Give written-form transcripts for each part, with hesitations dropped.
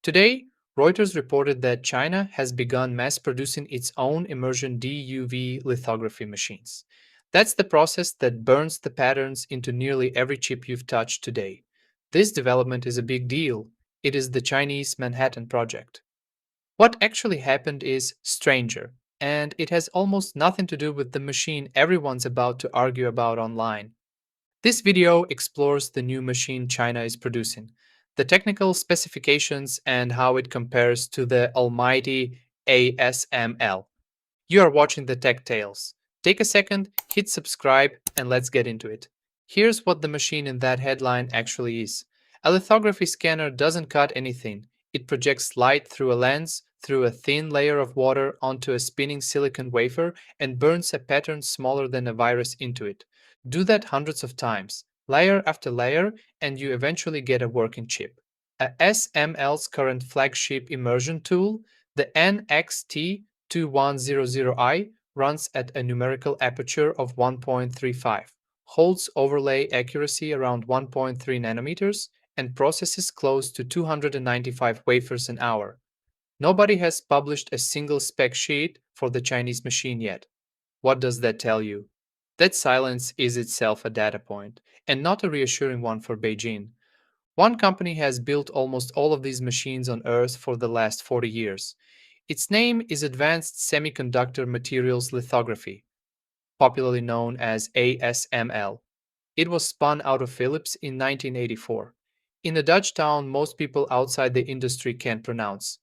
Today, Reuters reported that China has begun mass producing its own immersion DUV lithography machines. That's the process that burns the patterns into nearly every chip you've touched today. This development is a big deal. It is the Chinese Manhattan Project. What actually happened is stranger, and it has almost nothing to do with the machine everyone's about to argue about online. This video explores the new machine China is producing, the technical specifications, and how it compares to the almighty ASML. You are watching the Tech Tales. Take a second, hit subscribe, and let's get into it. Here's what the machine in that headline actually is. A lithography scanner doesn't cut anything. It projects light through a lens, through a thin layer of water onto a spinning silicon wafer, and burns a pattern smaller than a virus into it. Do that hundreds of times, layer after layer, and you eventually get a working chip. A SML's current flagship immersion tool, the NXT2100i, runs at a numerical aperture of 1.35, holds overlay accuracy around 1.3 nanometers, and processes close to 295 wafers an hour. Nobody has published a single spec sheet for the Chinese machine yet. What does that tell you? That silence is itself a data point, and not a reassuring one for Beijing. One company has built almost all of these machines on Earth for the last 40 years. Its name is Advanced Semiconductor Materials Lithography, popularly known as ASML. It was spun out of Philips in 1984, in a Dutch town most people outside the industry can't pronounce.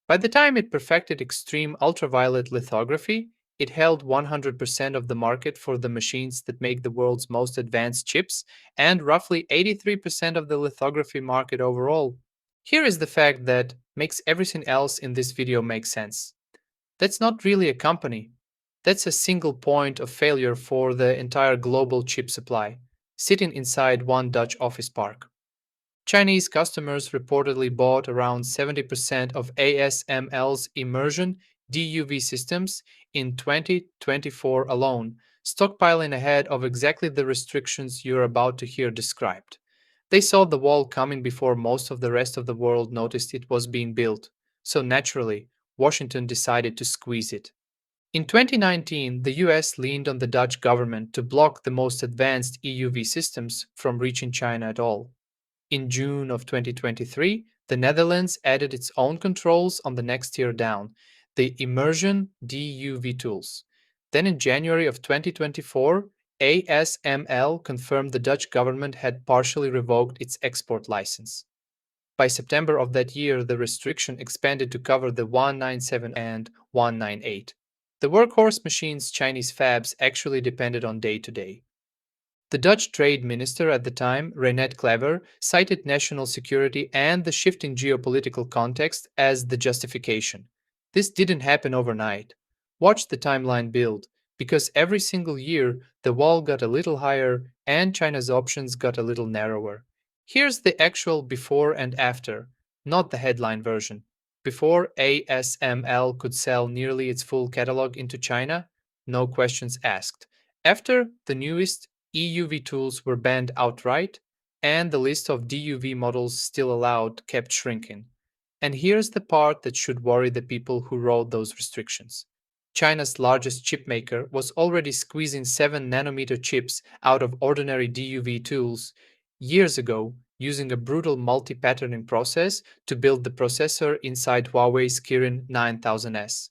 By the time it perfected extreme ultraviolet lithography, it held 100% of the market for the machines that make the world's most advanced chips and roughly 83% of the lithography market overall. Here is the fact that makes everything else in this video make sense. That's not really a company. That's a single point of failure for the entire global chip supply, sitting inside one Dutch office park. Chinese customers reportedly bought around 70% of ASML's immersion DUV systems in 2024 alone, stockpiling ahead of exactly the restrictions you're about to hear described. They saw the wall coming before most of the rest of the world noticed it was being built, so naturally, Washington decided to squeeze it. In 2019, the US leaned on the Dutch government to block the most advanced EUV systems from reaching China at all. In June of 2023, the Netherlands added its own controls on the next tier down, the immersion DUV tools. Then in January of 2024, ASML confirmed the Dutch government had partially revoked its export license. By September of that year, the restriction expanded to cover the 197 and 198. The workhorse machines Chinese fabs actually depended on day to day. The Dutch trade minister at the time, Reinhard Klever, cited national security and the shifting geopolitical context as the justification. This didn't happen overnight. Watch the timeline build, because every single year the wall got a little higher and China's options got a little narrower. Here's the actual before and after, not the headline version. Before ASML could sell nearly its full catalog into China, no questions asked. After, the newest EUV tools were banned outright, and the list of DUV models still allowed kept shrinking. And here's the part that should worry the people who wrote those restrictions. China's largest chipmaker was already squeezing 7 nanometer chips out of ordinary DUV tools years ago using a brutal multi-patterning process to build the processor inside Huawei's Kirin 9000S.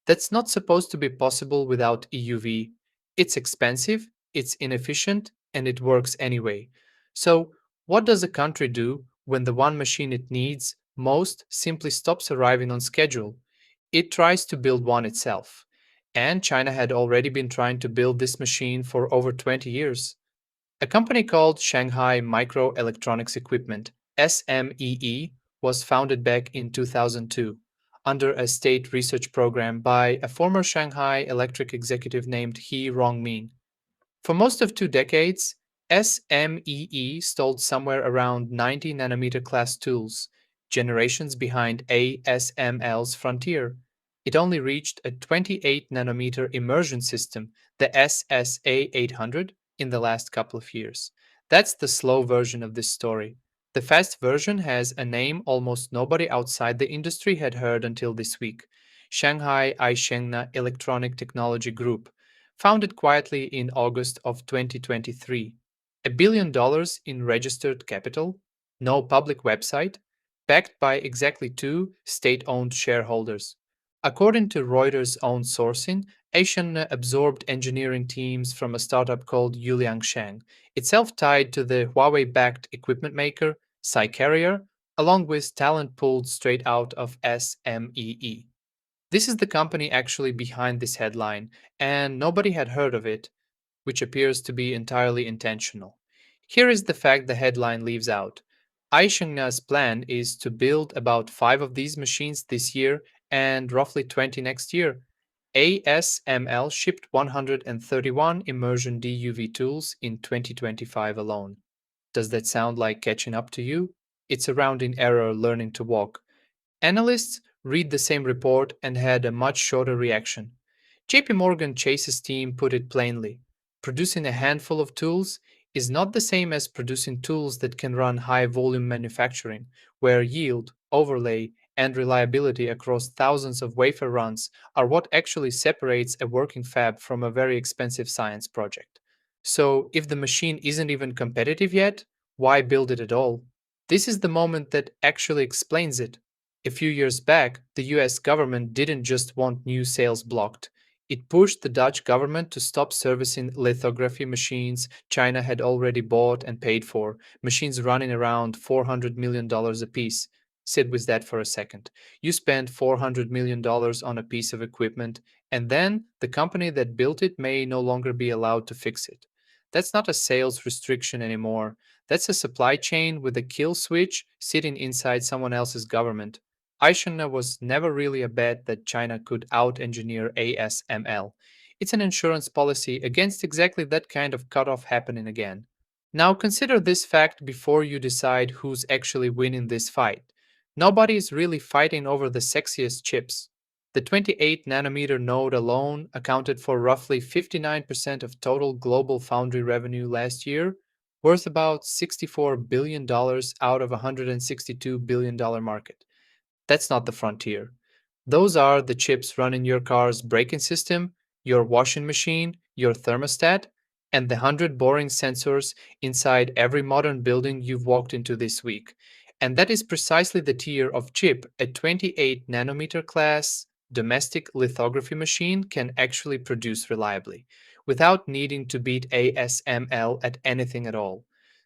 That's not supposed to be possible without EUV. It's expensive, it's inefficient, and it works anyway. So, what does a country do when the one machine it needs most simply stops arriving on schedule? It tries to build one itself. And China had already been trying to build this machine for over 20 years. A company called Shanghai Microelectronics Equipment, SMEE, was founded back in 2002 under a state research program by a former Shanghai Electric executive named He Rongmin. For most of 2 decades, SMEE stalled somewhere around 90 nanometer class tools, generations behind ASML's frontier. It only reached a 28 nanometer immersion system, the SSA 800, in the last couple of years. That's the slow version of this story. The fast version has a name almost nobody outside the industry had heard until this week: Shanghai Aishna Electronic Technology Group, founded quietly in August of 2023. $1 billion in registered capital, no public website, backed by exactly two state owned shareholders. According to Reuters' own sourcing, Aishna absorbed engineering teams from a startup called Yuliangsheng, itself tied to the Huawei backed equipment maker Carrier, along with talent pulled straight out of SMEE. This is the company actually behind this headline, and nobody had heard of it, which appears to be entirely intentional. Here is the fact the headline leaves out. Aishengna's plan is to build about 5 of these machines this year and roughly 20 next year. ASML shipped 131 immersion DUV tools in 2025 alone. Does that sound like catching up to you? It's a rounding error learning to walk. Analysts read the same report and had a much shorter reaction. JP Morgan Chase's team put it plainly: producing a handful of tools is not the same as producing tools that can run high volume manufacturing, where yield, overlay, and reliability across thousands of wafer runs are what actually separates a working fab from a very expensive science project. So, if the machine isn't even competitive yet, why build it at all? This is the moment that actually explains it. A few years back, the US government didn't just want new sales blocked. It pushed the Dutch government to stop servicing lithography machines China had already bought and paid for, machines running around $400 million apiece. Sit with that for a second. You spend $400 million on a piece of equipment, and then the company that built it may no longer be allowed to fix it. That's not a sales restriction anymore. That's a supply chain with a kill switch sitting inside someone else's government. Aishna was never really a bet that China could out engineer ASML. It's an insurance policy against exactly that kind of cutoff happening again. Now consider this fact before you decide who's actually winning this fight. Nobody is really fighting over the sexiest chips. The 28 nanometer node alone accounted for roughly 59% of total global foundry revenue last year, worth about $64 billion out of a $162 billion market. That's not the frontier. Those are the chips running your car's braking system, your washing machine, your thermostat, and the 100 boring sensors inside every modern building you've walked into this week. And that is precisely the tier of chip a 28 nanometer class domestic lithography machine can actually produce reliably, without needing to beat ASML at anything at all.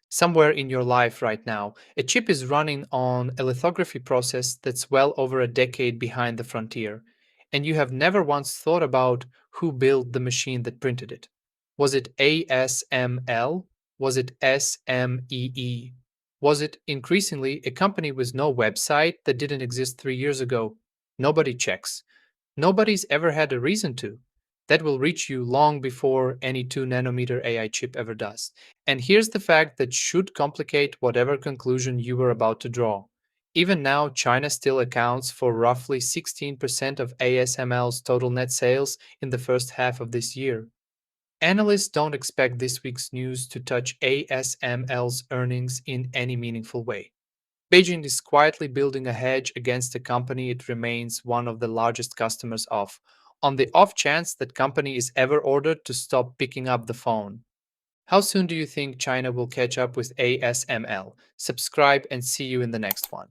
Somewhere in your life right now, a chip is running on a lithography process that's well over a decade behind the frontier, and you have never once thought about who built the machine that printed it. Was it ASML? Was it SMEE? Was it increasingly a company with no website that didn't exist 3 years ago? Nobody checks. Nobody's ever had a reason to. That will reach you long before any 2 nanometer AI chip ever does. And here's the fact that should complicate whatever conclusion you were about to draw. Even now, China still accounts for roughly 16% of ASML's total net sales in the first half of this year. Analysts don't expect this week's news to touch ASML's earnings in any meaningful way. Beijing is quietly building a hedge against a company it remains one of the largest customers of, on the off chance that company is ever ordered to stop picking up the phone. How soon do you think China will catch up with ASML? Subscribe and see you in the next one.